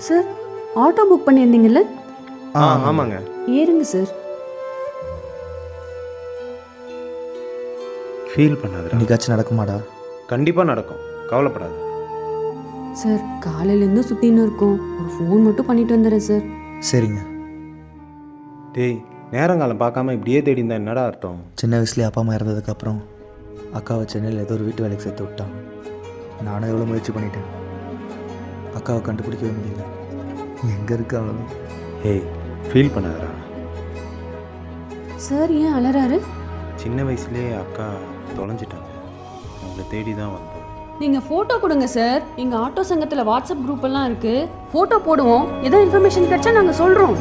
Sir, auto book பண்ணியிருந்தீங்கல்ல? ஆமாங்க. ஏறுங்க sir. Feel பண்ணாதடா. இன்னைக்காச்சும் நடக்குமாடா? கண்டிப்பாக நடக்கும், கவலைப்படாத. சார், காலையிலேருந்து சுற்றின்னு இருக்கோம். ஒரு ஃபோன் மட்டும் பண்ணிட்டு வந்துடுறேன் சார். சரிங்க. டேய், நேரங்காலம் பார்க்காம இப்படியே தேடி இருந்தா என்னடா அர்த்தம்? சின்ன வயசுலேயே அப்பா அம்மா இறந்ததுக்கப்புறம் அக்காவை சென்னையில் ஏதோ ஒரு வீட்டு வேலைக்கு சேர்த்து விட்டாங்க. நானும் எவ்வளோ முயற்சி பண்ணிட்டேன், அக்காவை கண்டுபிடிக்கவே முடியல. எங்கே இருக்காங்களோ? ஏய், ஃபீல் பண்ணாதடா. சார் ஏன் அலறாரு? சின்ன வயசுலேயே அக்கா தொலைஞ்சிட்டாங்க, அவங்கள தேடி தான் வந்தோம். நீங்கள் ஃபோட்டோ கொடுங்க சார். எங்கள் ஆட்டோ சங்கத்தில் வாட்ஸ்அப் குரூப் எல்லாம் இருக்குது. ஃபோட்டோ போடுவோம். ஏதோ இன்ஃபர்மேஷன் கிடைச்சா நாங்கள் சொல்கிறோம்.